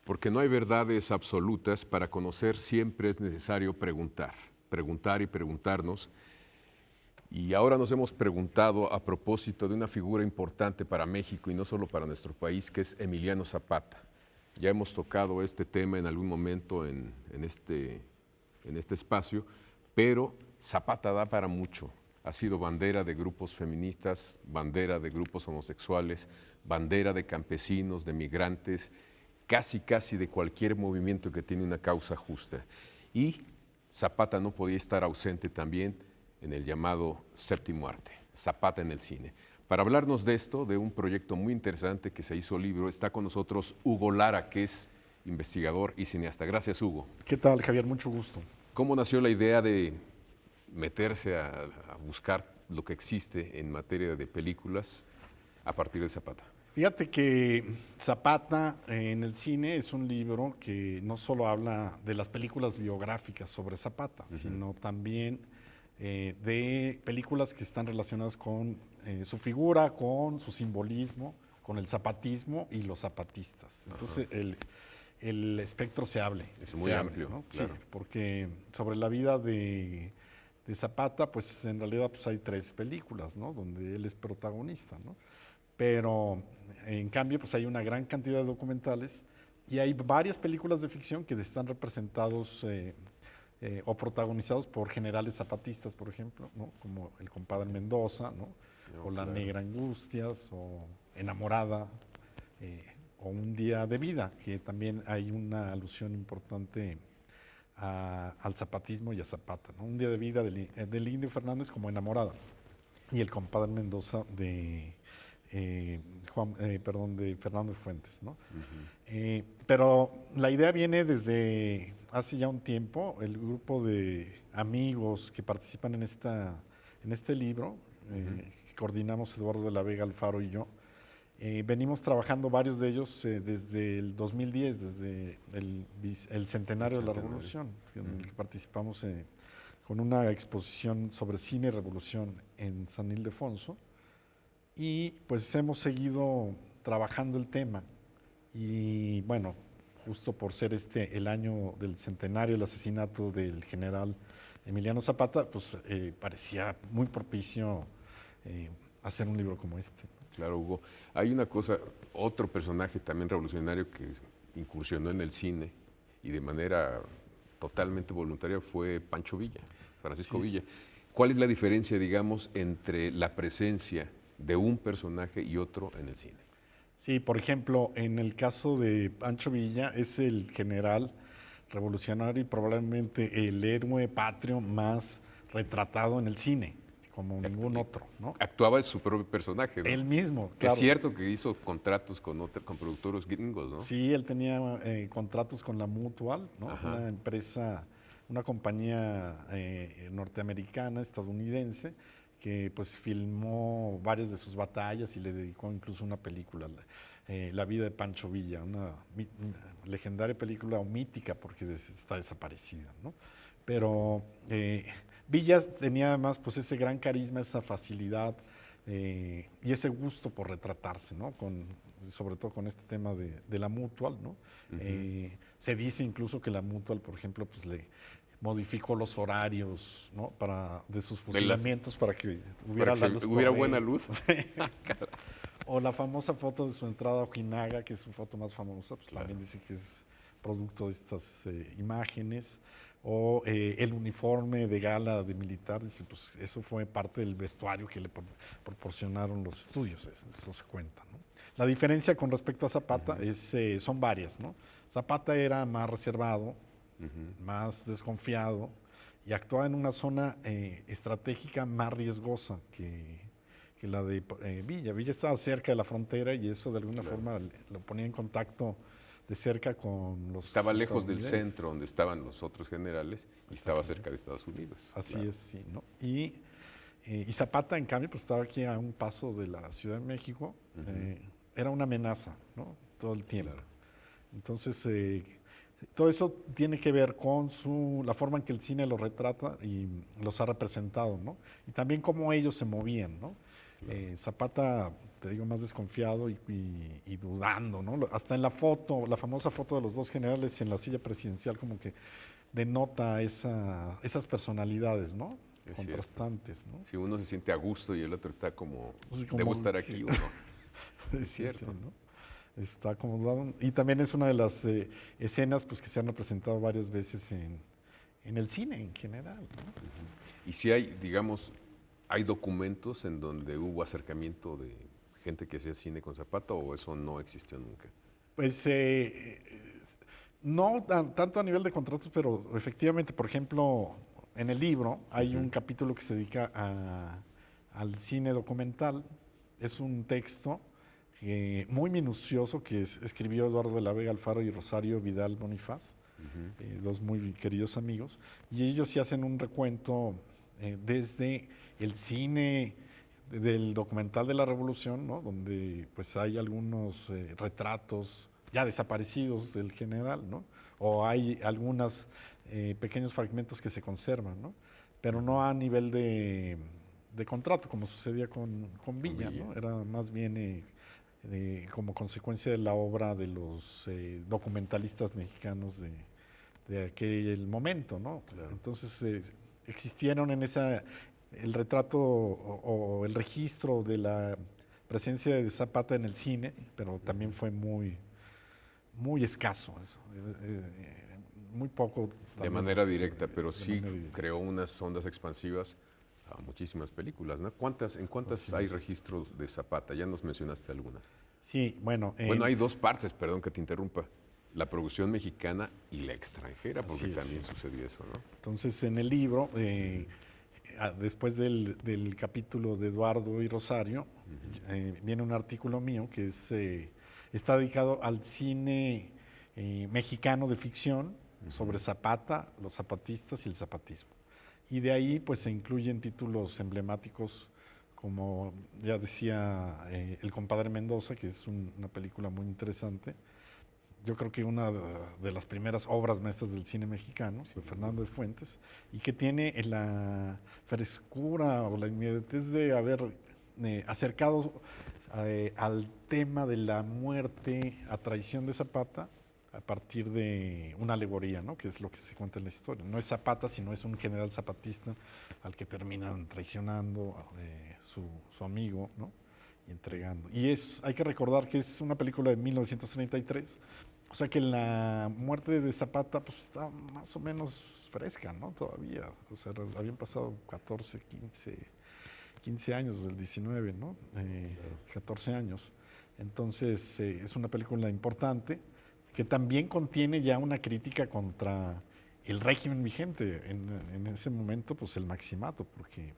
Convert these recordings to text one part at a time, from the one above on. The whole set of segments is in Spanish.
Porque no hay verdades absolutas, para conocer siempre es necesario preguntar, preguntar y preguntarnos. Y ahora nos hemos preguntado a propósito de una figura importante para México y no solo para nuestro país, que es Emiliano Zapata. Ya hemos tocado este tema en algún momento en este espacio, pero Zapata da para mucho. Ha sido bandera de grupos feministas, bandera de grupos homosexuales, bandera de campesinos, de migrantes, casi de cualquier movimiento que tiene una causa justa. Y Zapata no podía estar ausente también en el llamado séptimo arte, Zapata en el cine. Para hablarnos de esto, de un proyecto muy interesante que se hizo libro, está con nosotros Hugo Lara, que es investigador y cineasta. Gracias, Hugo. ¿Qué tal, Javier? Mucho gusto. ¿Cómo nació la idea de meterse a buscar lo que existe en materia de películas a partir de Zapata? Fíjate que Zapata en el cine es un libro que no solo habla de las películas biográficas sobre Zapata, sino también de películas que están relacionadas con su figura, con su simbolismo, con el zapatismo y los zapatistas. Entonces el espectro se abre. Es muy amplio, ¿no? claro. Sí, porque sobre la vida de Zapata, pues en realidad pues, hay 3 películas, ¿no? Donde él es protagonista, ¿no? Pero en cambio pues hay una gran cantidad de documentales y hay varias películas de ficción que están representados o protagonizados por generales zapatistas, por ejemplo, ¿no? Como El compadre Mendoza, ¿no? No, O La claro. negra Angustias, o Enamorada, o Un día de vida, que también hay una alusión importante al zapatismo y a Zapata, ¿no? Un día de vida del Indio Fernández como Enamorada y El compadre Mendoza de de Fernando Fuentes, ¿no? Pero la idea viene desde hace ya un tiempo. El grupo de amigos que participan en este libro, que coordinamos Eduardo de la Vega Alfaro y yo, venimos trabajando varios de ellos desde el 2010, desde el centenario de la Revolución, en el que participamos con una exposición sobre cine y revolución en San Ildefonso. Y pues hemos seguido trabajando el tema. Y bueno, justo por ser el año del centenario del asesinato del general Emiliano Zapata, pues parecía muy propicio hacer un libro como este. Claro, Hugo. Hay una cosa, otro personaje también revolucionario que incursionó en el cine y de manera totalmente voluntaria fue Pancho Villa, Francisco Sí. Villa. ¿Cuál es la diferencia, digamos, entre la presencia de un personaje y otro en el cine? Sí, por ejemplo, en el caso de Pancho Villa, es el general revolucionario y probablemente el héroe patrio más retratado en el cine, como ningún otro, ¿no? Actuaba en su propio personaje, ¿no? Él mismo, Es claro. cierto que hizo contratos con productores gringos, ¿no? Sí, él tenía contratos con la Mutual, ¿no? Ajá. Una empresa, una compañía norteamericana, estadounidense, que pues filmó varias de sus batallas y le dedicó incluso una película, La vida de Pancho Villa, una legendaria película o mítica porque está desaparecida, ¿no? Pero Villa tenía además pues ese gran carisma, esa facilidad y ese gusto por retratarse, ¿no? Sobre todo con este tema de la Mutual, ¿no? Se dice incluso que la Mutual, por ejemplo, pues le modificó los horarios, ¿no? De sus fusilamientos para que Para hubiera que la luz hubiera buena correcta. luz. O la famosa foto de su entrada a Ojinaga, que es su foto más famosa, pues Claro. también dice que es producto de estas imágenes. O el uniforme de gala de militar, dice, pues eso fue parte del vestuario que le proporcionaron los estudios, eso se cuenta, ¿no? La diferencia con respecto a Zapata son varias, ¿no? Zapata era más reservado, más desconfiado y actuaba en una zona estratégica más riesgosa que la de Villa. Villa estaba cerca de la frontera y eso de alguna forma lo ponía en contacto de cerca con los Estaba lejos del estadounidenses. centro donde estaban los otros generales y estaba cerca de Estados Unidos. Así Claro. es, sí, ¿no? Y Zapata, en cambio, pues estaba aquí a un paso de la Ciudad de México. Era una amenaza, ¿no? Todo el tiempo. Claro. Entonces, todo eso tiene que ver con la forma en que el cine los retrata y los ha representado, ¿no? Y también cómo ellos se movían, ¿no? Zapata, te digo, más desconfiado y dudando, ¿no? Hasta en la foto, la famosa foto de los dos generales en la silla presidencial, como que denota esas personalidades, ¿no? Es Contrastantes, ¿no? Si uno se siente a gusto y el otro está como, Así como ¿debo estar que- aquí o no? Es Sí, cierto. sí, ¿no? Está acomodado. Y también es una de las escenas pues, que se han representado varias veces en el cine en general, ¿no? Y si hay, digamos, hay documentos en donde hubo acercamiento de gente que hacía cine con Zapata o eso no existió nunca. Pues no tanto a nivel de contratos, pero efectivamente, por ejemplo, en el libro hay un capítulo que se dedica al cine documental. Es un texto muy minucioso que escribió Eduardo de la Vega Alfaro y Rosario Vidal Bonifaz, dos muy queridos amigos, y ellos sí hacen un recuento desde el cine del documental de la Revolución, ¿no? Donde pues hay algunos retratos ya desaparecidos del general, ¿no? O hay algunos pequeños fragmentos que se conservan, ¿no? Pero no a nivel de contrato, como sucedía con Villa, Villa. ¿no? Era más bien como consecuencia de la obra de los documentalistas mexicanos de aquel momento, ¿no? Claro. Entonces existieron en el retrato o el registro de la presencia de Zapata en el cine, pero también fue muy, muy escaso eso, muy poco. De manera directa, pero de sí manera directa. creó unas ondas expansivas a muchísimas películas, ¿no? ¿En cuántas Así hay es. registros de Zapata? Ya nos mencionaste algunas. Sí, bueno. Bueno, hay dos partes, perdón que te interrumpa. La producción mexicana y la extranjera, porque Así es, también sí. sucedió eso, ¿no? Entonces, en el libro, después del capítulo de Eduardo y Rosario, viene un artículo mío que está dedicado al cine mexicano de ficción sobre Zapata, los zapatistas y el zapatismo. Y de ahí pues se incluyen títulos emblemáticos como ya decía El compadre Mendoza, que es una película muy interesante. Yo creo que una de las primeras obras maestras del cine mexicano, de Fernando de Fuentes, y que tiene la frescura o la inmediatez de haber acercado al tema de la muerte a traición de Zapata a partir de una alegoría, ¿no? Que es lo que se cuenta en la historia. No es Zapata, sino es un general zapatista al que terminan traicionando su amigo, ¿no? Y entregando. Y hay que recordar que es una película de 1933, o sea que la muerte de Zapata pues, está más o menos fresca, ¿no? Todavía, o sea, habían pasado 14, 15 años del 19, ¿no? 14 años. Entonces es una película importante que también contiene ya una crítica contra el régimen vigente. En ese momento, pues el maximato, porque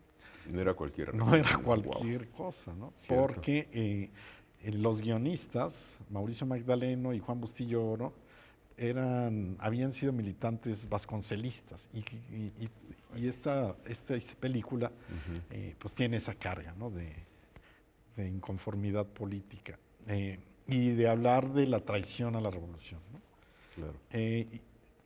No era cualquiera. no era cualquier cosa, ¿no? Cierto. Porque los guionistas, Mauricio Magdaleno y Juan Bustillo Oro, habían sido militantes vasconcelistas y esta película pues tiene esa carga, ¿no? de inconformidad política y de hablar de la traición a la revolución, ¿no? Claro.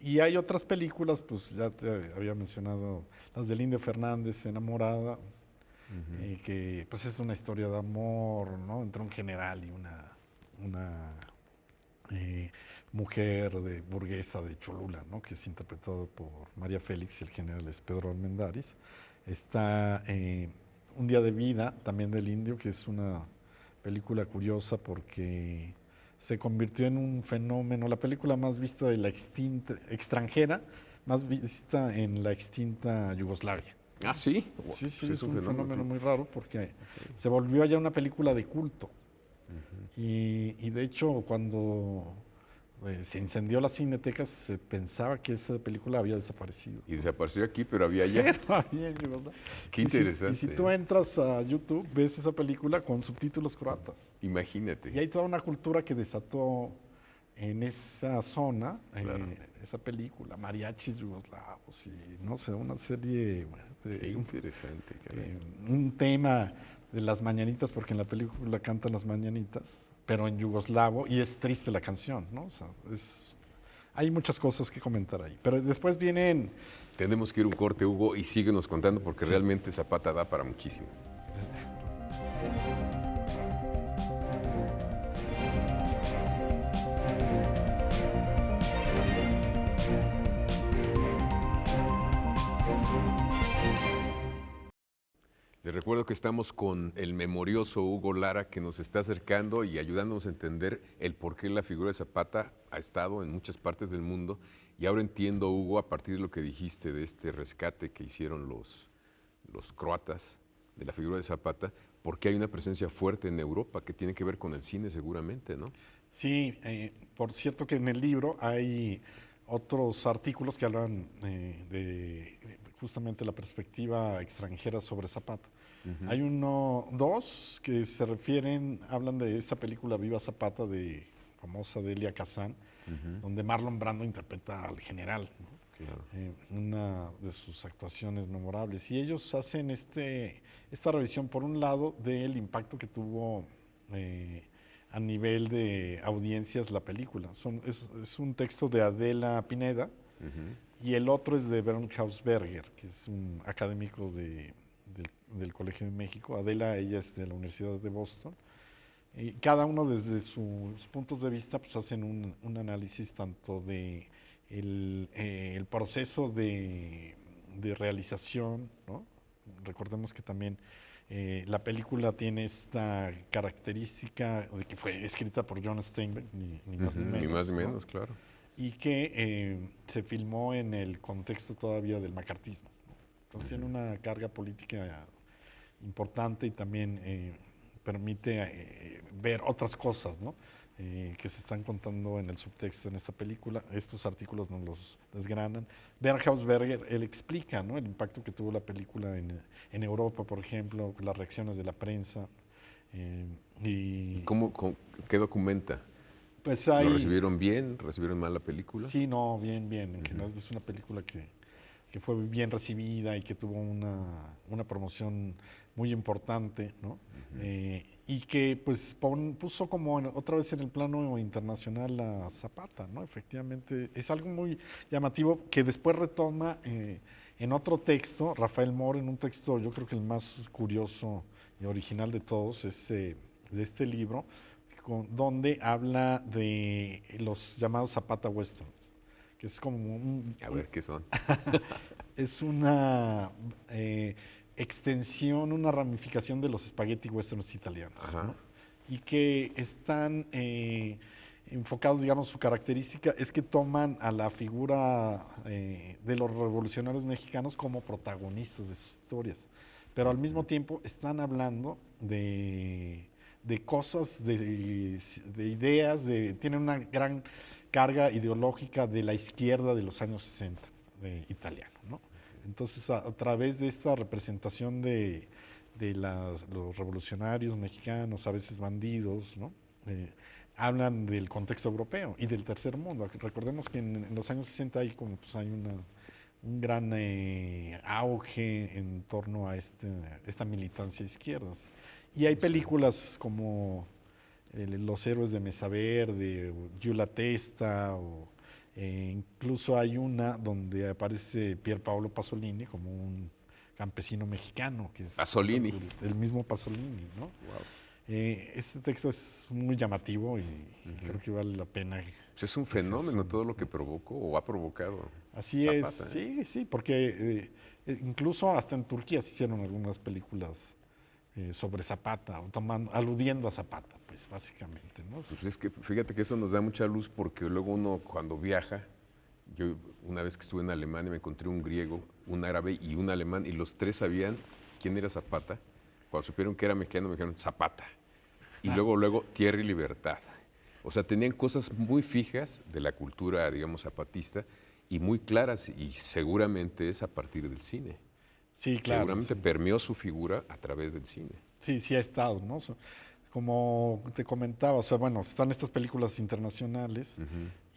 Y hay otras películas, pues ya te había mencionado las del Indio Fernández, Enamorada, que pues es una historia de amor, ¿no? Entre un general y una mujer burguesa de Cholula, ¿no? Que es interpretado por María Félix y el general es Pedro Armendáriz. Está Un día de vida, también del Indio, que es una película curiosa porque se convirtió en un fenómeno, la película más vista de la extranjera, más vista en la extinta Yugoslavia. Ah, sí. Sí, sí, Pues es un fenómeno muy raro porque se volvió ya una película de culto. Y de hecho, cuando se incendió la Cineteca, se pensaba que esa película había desaparecido. Y desapareció aquí, pero había allá. Pero había en Yugoslavia. Qué Y interesante. si tú entras a YouTube, ves esa película con subtítulos croatas. Imagínate. Y hay toda una cultura que desató en esa zona, Claro. esa película, mariachis yugoslavos y no sé, una serie Qué interesante, caray. un tema de las mañanitas, porque en la película cantan las mañanitas, pero en yugoslavo, y es triste la canción, ¿no? O sea, hay muchas cosas que comentar ahí. Pero después vienen... Tenemos que ir un corte, Hugo, y síguenos contando porque realmente Zapata da para muchísimo. Les recuerdo que estamos con el memorioso Hugo Lara, que nos está acercando y ayudándonos a entender el por qué la figura de Zapata ha estado en muchas partes del mundo. Y ahora entiendo, Hugo, a partir de lo que dijiste de este rescate que hicieron los croatas de la figura de Zapata, por qué hay una presencia fuerte en Europa que tiene que ver con el cine seguramente, ¿no? Sí, por cierto que en el libro hay otros artículos que hablan de justamente la perspectiva extranjera sobre Zapata. Hay dos que se refieren, hablan de esta película Viva Zapata de famosa de Elia Kazan, donde Marlon Brando interpreta al general, ¿no? Claro. Una de sus actuaciones memorables. Y ellos hacen esta revisión, por un lado, del impacto que tuvo a nivel de audiencias la película. Es un texto de Adela Pineda y el otro es de Bernd Hausberger, que es un académico del Colegio de México. Adela, ella es de la Universidad de Boston. Y cada uno desde sus puntos de vista pues hacen un análisis tanto de el proceso de realización, ¿no? Recordemos que también la película tiene esta característica de que fue escrita por John Steinbeck, ni más ni menos. Ni más ni ¿no? menos, claro. Y que se filmó en el contexto todavía del macartismo. Entonces tiene una carga política importante y también permite ver otras cosas, ¿no? Que se están contando en el subtexto en esta película. Estos artículos nos los desgranan. Bernd Hausberger, él explica, ¿no? El impacto que tuvo la película en Europa, por ejemplo, las reacciones de la prensa. ¿Y qué documenta? Pues ¿Lo hay... recibieron bien? ¿Recibieron mal la película? Sí, no, bien, bien. En que no es una película que fue bien recibida y que tuvo una promoción muy importante, ¿no? Y que pues puso como otra vez en el plano internacional a Zapata, ¿no? Efectivamente, es algo muy llamativo que después retoma en otro texto, Rafael Mor, en un texto yo creo que el más curioso y original de todos, es de este libro, donde habla de los llamados Zapata Westerns, que es como A ver, ¿qué son? es una extensión, una ramificación de los spaghetti westerns italianos, ¿no? Y que están enfocados, digamos, su característica es que toman a la figura de los revolucionarios mexicanos como protagonistas de sus historias, pero al mismo tiempo están hablando de cosas, de ideas, tienen una gran carga ideológica de la izquierda de los años 60 italiano, ¿no? Entonces, a través de esta representación de los revolucionarios mexicanos, a veces bandidos, ¿no? Hablan del contexto europeo y del tercer mundo. Recordemos que en los años 60 hay un gran auge en torno a esta militancia de izquierdas. Y hay películas como Los héroes de Mesa Verde, o Giù la Testa, incluso hay una donde aparece Pier Paolo Pasolini como un campesino mexicano, que es Pasolini. el mismo Pasolini, ¿no? Wow. Este texto es muy llamativo y creo que vale la pena. Pues es un fenómeno todo lo que provocó o ha provocado Así Zapata, es, sí, sí, porque incluso hasta en Turquía se hicieron algunas películas sobre Zapata, aludiendo a Zapata, pues básicamente, ¿no? Pues es que fíjate que eso nos da mucha luz porque luego uno cuando viaja, yo una vez que estuve en Alemania me encontré un griego, un árabe y un alemán y los tres sabían quién era Zapata. Cuando supieron que era mexicano me dijeron Zapata. Y luego Tierra y Libertad. O sea, tenían cosas muy fijas de la cultura, digamos, zapatista y muy claras y seguramente es a partir del cine. Sí, claro. Seguramente Sí. permeó su figura a través del cine. Sí, sí ha estado, ¿no? Como te comentaba, o sea, bueno, están estas películas internacionales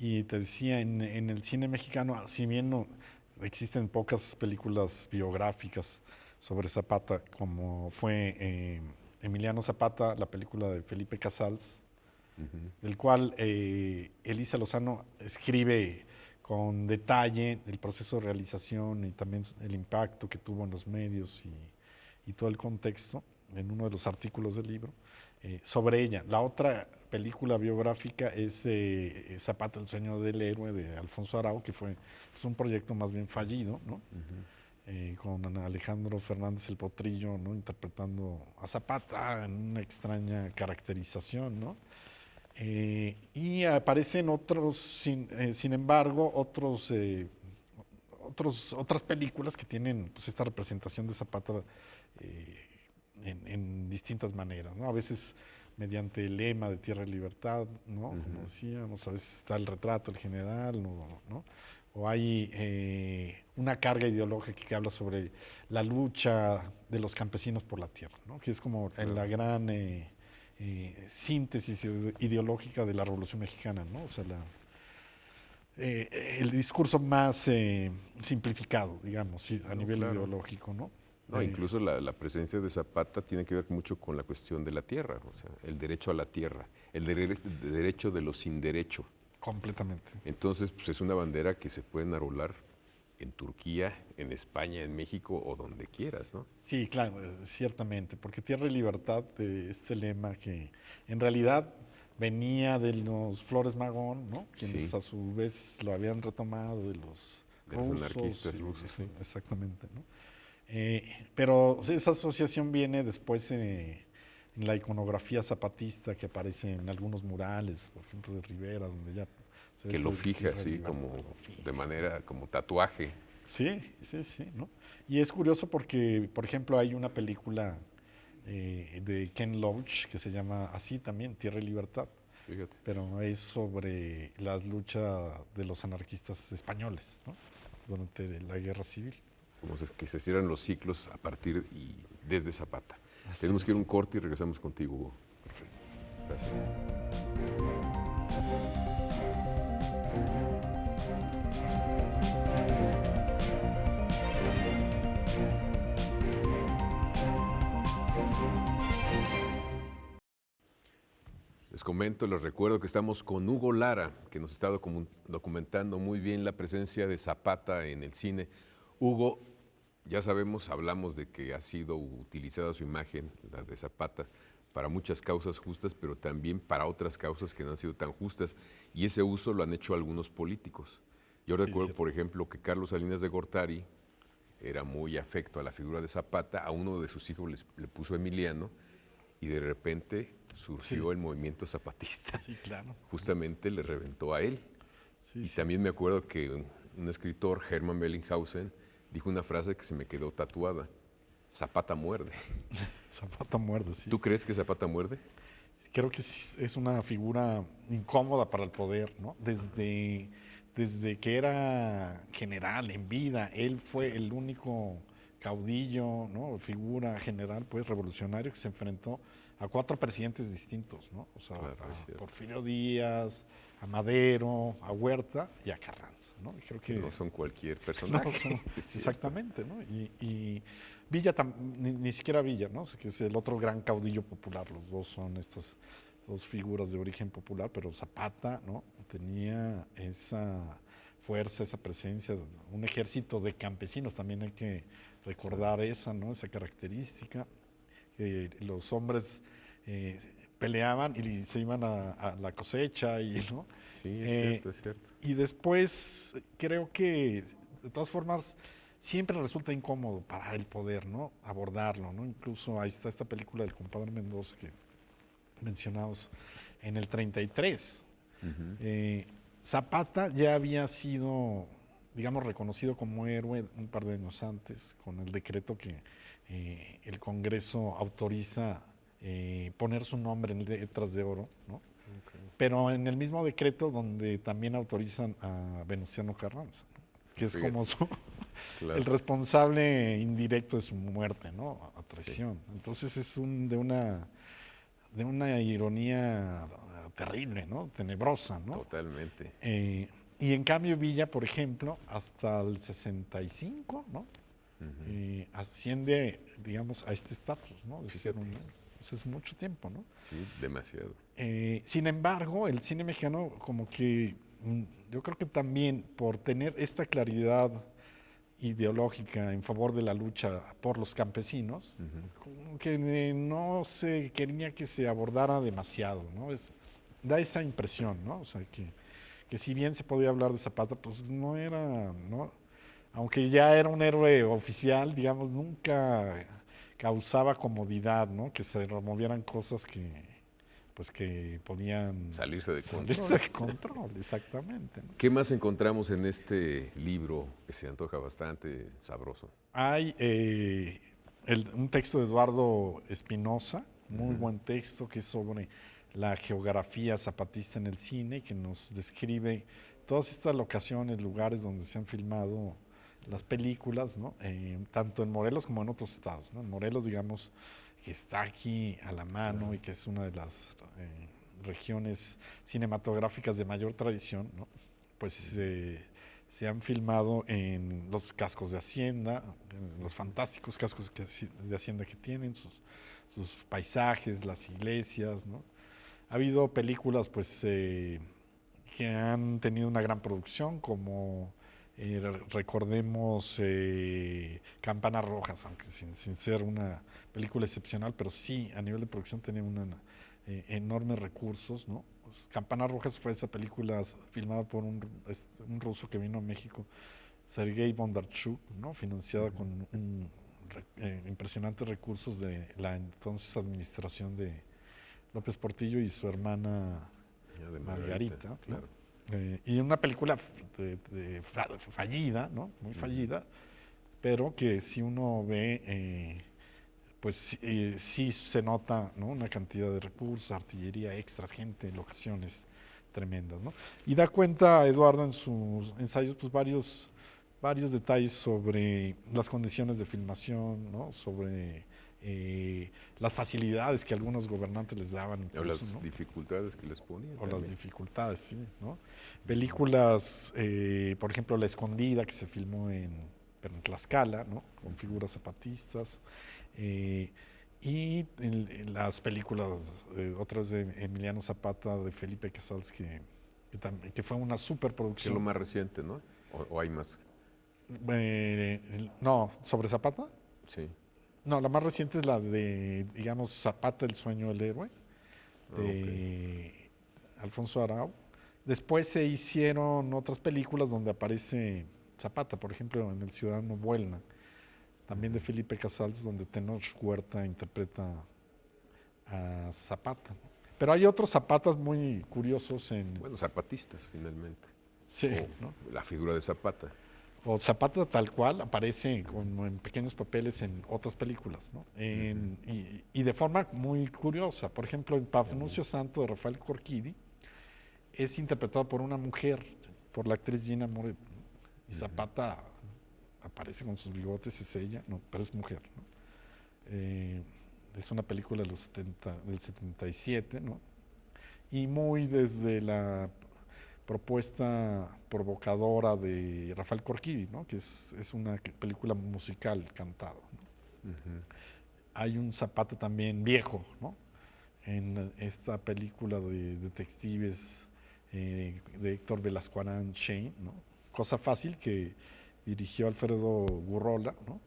y te decía, en el cine mexicano, si bien no existen pocas películas biográficas sobre Zapata, como fue Emiliano Zapata, la película de Felipe Casals, del cual Elisa Lozano escribe con detalle el proceso de realización y también el impacto que tuvo en los medios y todo el contexto. en uno de los artículos del libro sobre ella. La otra película biográfica es Zapata, el sueño del héroe, de Alfonso Arau, que fue pues, un proyecto más bien fallido, ¿no? Con Alejandro Fernández el Potrillo, ¿no? Interpretando a Zapata en una extraña caracterización, ¿no? Y aparecen otros, sin embargo, otras películas que tienen pues, esta representación de Zapata en distintas maneras, ¿no? A veces mediante el lema de Tierra y Libertad, ¿no? Como decíamos, a veces está el retrato, el general, ¿no? O hay una carga ideológica que habla sobre la lucha de los campesinos por la tierra, ¿no? Que es como la gran síntesis ideológica de la Revolución Mexicana, ¿no? O sea, el discurso más simplificado, digamos, sí, a nivel ideológico, ¿no? No, incluso la presencia de Zapata tiene que ver mucho con la cuestión de la tierra, o sea, el derecho a la tierra, el derecho de los sin derecho. Completamente. Entonces, pues es una bandera que se puede enarbolar en Turquía, en España, en México o donde quieras, ¿no? Sí, claro, ciertamente, porque Tierra y Libertad, este lema que en realidad venía de los Flores Magón, ¿no? Quienes Sí. a su vez lo habían retomado de los anarquistas rusos, sí. Exactamente, ¿no? Pero esa asociación viene después en la iconografía zapatista que aparece en algunos murales, por ejemplo, de Rivera, donde ya se ve Que lo esto de fija Tierra y así Libertad, como lo fija. de manera, como tatuaje. Sí, sí, sí, ¿no? Y es curioso porque, por ejemplo, hay una película de Ken Loach que se llama así también, Tierra y Libertad, Fíjate. pero es sobre la lucha de los anarquistas españoles, ¿no? Durante la Guerra Civil. Como que se cierran los ciclos a partir y desde Zapata. Así Tenemos que ir a es. un corte y regresamos contigo, Hugo. Gracias. Les comento, les recuerdo que estamos con Hugo Lara, que nos está documentando muy bien la presencia de Zapata en el cine. Hugo, ya sabemos, hablamos de que ha sido utilizada su imagen, la de Zapata, para muchas causas justas, pero también para otras causas que no han sido tan justas, y ese uso lo han hecho algunos políticos. Yo recuerdo, Cierto. por ejemplo, que Carlos Salinas de Gortari era muy afecto a la figura de Zapata, a uno de sus hijos le puso Emiliano, y de repente surgió el movimiento zapatista. Sí, claro. Justamente le reventó a él. Sí, Y sí. también me acuerdo que un escritor, Hermann Bellinghausen, dijo una frase que se me quedó tatuada: Zapata muerde. Zapata muerde, sí. ¿Tú crees que Zapata muerde? Creo que es una figura incómoda para el poder, ¿no? Desde que era general en vida, él fue el único caudillo, ¿no? Figura general, pues, revolucionario que se enfrentó a 4 presidentes distintos, ¿no? O sea, Claro, es a cierto. Porfirio Díaz, a Madero, a Huerta y a Carranza, ¿no? Y creo que No son cualquier no, personaje. Es cierto. exactamente, ¿no? Y Villa, ni siquiera Villa, ¿no? O sea, que es el otro gran caudillo popular. Los dos son estas dos figuras de origen popular, pero Zapata, ¿no? Tenía esa fuerza, esa presencia, un ejército de campesinos, también hay que recordar esa, ¿no? Esa característica, que los hombres eh, peleaban y se iban a la cosecha, y, ¿no? Sí, es Eh, cierto, es cierto. y después creo que de todas formas siempre resulta incómodo para el poder, ¿no? Abordarlo, ¿no? Incluso ahí está esta película del compadre Mendoza que mencionamos en el 33. Zapata ya había sido, digamos, reconocido como héroe un par de años antes con el decreto que el Congreso autoriza poner su nombre en letras de oro, ¿no? Pero en el mismo decreto donde también autorizan a Venustiano Carranza, ¿no? Que es como Claro. el responsable indirecto de su muerte, ¿no? A traición. Sí. Entonces es de una ironía terrible, ¿no? Tenebrosa, ¿no? Totalmente. Y en cambio Villa, por ejemplo, hasta el 65, ¿no? Asciende, digamos, a este estatus, ¿no? De ser un, pues es mucho tiempo, ¿no? Sí, demasiado. Sin embargo, el cine mexicano como que yo creo que también por tener esta claridad ideológica en favor de la lucha por los campesinos, como que no se quería que se abordara demasiado, ¿no? Da esa impresión, ¿no? O sea, que si bien se podía hablar de Zapata, pues no era, ¿no? Aunque ya era un héroe oficial, digamos, nunca causaba comodidad, ¿no? Que se removieran cosas pues que podían Salirse de salirse control. de control, exactamente, ¿no? ¿Qué más encontramos en este libro que se antoja bastante sabroso? Hay un texto de Eduardo Espinosa, muy buen texto, que es sobre la geografía zapatista en el cine, que nos describe todas estas locaciones, lugares donde se han filmado las películas, ¿no? Tanto en Morelos como en otros estados, ¿no? En Morelos, digamos, que está aquí a la mano y que es una de las regiones cinematográficas de mayor tradición, ¿no? Pues se han filmado en los cascos de Hacienda, en los fantásticos cascos de Hacienda que tienen, sus paisajes, las iglesias, ¿no? Ha habido películas pues que han tenido una gran producción, como recordemos Campanas Rojas, aunque sin ser una película excepcional, pero sí a nivel de producción tenía enormes recursos, ¿no? Pues, Campanas Rojas fue esa película filmada por un ruso que vino a México, Sergei Bondarchuk, ¿no? Financiada con impresionantes recursos de la entonces administración de López Portillo y su hermana Ya de Margarita, ¿no? claro. Y una película fallida, ¿no? Muy fallida, pero que si uno ve, pues sí se nota, ¿no? Una cantidad de recursos, artillería, extras, gente, locaciones tremendas, ¿no? Y da cuenta Eduardo en sus ensayos, pues varios detalles sobre las condiciones de filmación, ¿no? Sobre las facilidades que algunos gobernantes les daban O incluso, las ¿no? dificultades que les ponían O las también. dificultades, sí, ¿no? Películas, por ejemplo, La Escondida, que se filmó pero en Tlaxcala, ¿no? Con figuras zapatistas. eh, y en las películas, otras de Emiliano Zapata, de Felipe Casals, que fue una Que es lo superproducción. más reciente, ¿no? O hay más. No, sobre Zapata. Sí. No, la más reciente es la de, digamos, Zapata, el sueño del héroe, Ah, ok. de Alfonso Arau. Después se hicieron otras películas donde aparece Zapata, por ejemplo, en El Ciudadano Buelna, también de Felipe Casals, donde Tenoch Huerta interpreta a Zapata. Pero hay otros Zapatas muy curiosos Bueno, zapatistas, finalmente. sí, O ¿no? la figura de Zapata. O Zapata tal cual aparece como en pequeños papeles en otras películas, ¿no? Y de forma muy curiosa. Por ejemplo, en Pafnucio Santo de Rafael Corquidi es interpretado por una mujer, por la actriz Gina Moret, ¿no? Y Zapata aparece con sus bigotes, es ella, no, pero es mujer, ¿no? Es una película de del 77, ¿no? Y muy desde la propuesta provocadora de Rafael Corquidi, ¿no? Que es una película musical cantado, ¿no? Hay un Zapata también viejo, ¿no? En esta película de detectives de Héctor Velasco Arán Shane, ¿no? Cosa fácil que dirigió Alfredo Gurrola, ¿no?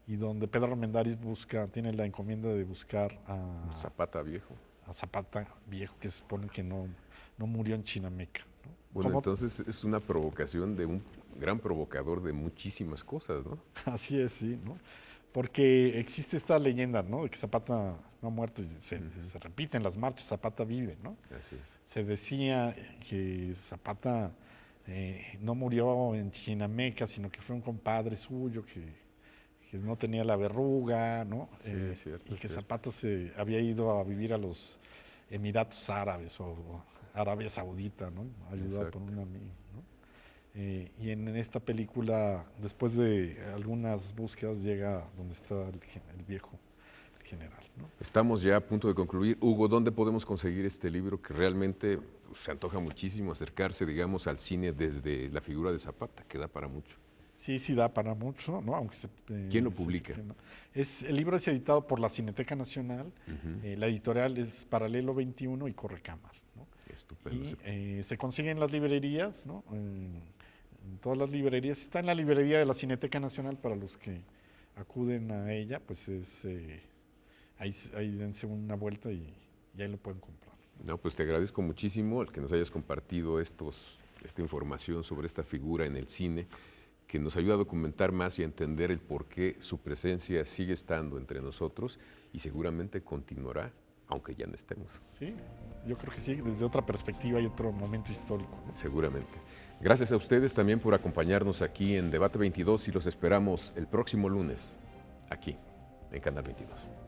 Y donde Pedro Armendáriz tiene la encomienda de buscar Zapata viejo. a Zapata viejo, que se supone que no murió en Chinameca, ¿no? Bueno, Como, entonces es una provocación de un gran provocador de muchísimas cosas, ¿no? así es, sí, ¿no? Porque existe esta leyenda, ¿no? De que Zapata no ha muerto y se repite en las marchas, Zapata vive, ¿no? Así es. Se decía que Zapata no murió en Chinameca, sino que fue un compadre suyo que no tenía la verruga, ¿no? Sí, es cierto, Y es que cierto. Zapata se había ido a vivir a los Emiratos Árabes o Arabia Saudita, ¿no? Ayudado por Exacto. un amigo, ¿no? Y en esta película, después de algunas búsquedas, llega donde está el viejo el general, ¿no? Estamos ya a punto de concluir. Hugo, ¿dónde podemos conseguir este libro que realmente se antoja muchísimo acercarse, digamos, al cine desde la figura de Zapata, que da para mucho? Sí, sí da para mucho, ¿no? Aunque ¿Quién lo publica? ¿no? El libro es editado por la Cineteca Nacional, la editorial es Paralelo 21 y Correcámara, ¿no? Estupendo. Y se consigue en las librerías, ¿no? en todas las librerías. Está en la librería de la Cineteca Nacional para los que acuden a ella, pues ahí dense una vuelta y ahí lo pueden comprar. No, pues te agradezco muchísimo el que nos hayas compartido esta información sobre esta figura en el cine, que nos ayuda a documentar más y a entender el por qué su presencia sigue estando entre nosotros y seguramente continuará, aunque ya no estemos. Sí, yo creo que sí, desde otra perspectiva y otro momento histórico. Seguramente. Gracias a ustedes también por acompañarnos aquí en Debate 22 y los esperamos el próximo lunes, aquí, en Canal 22.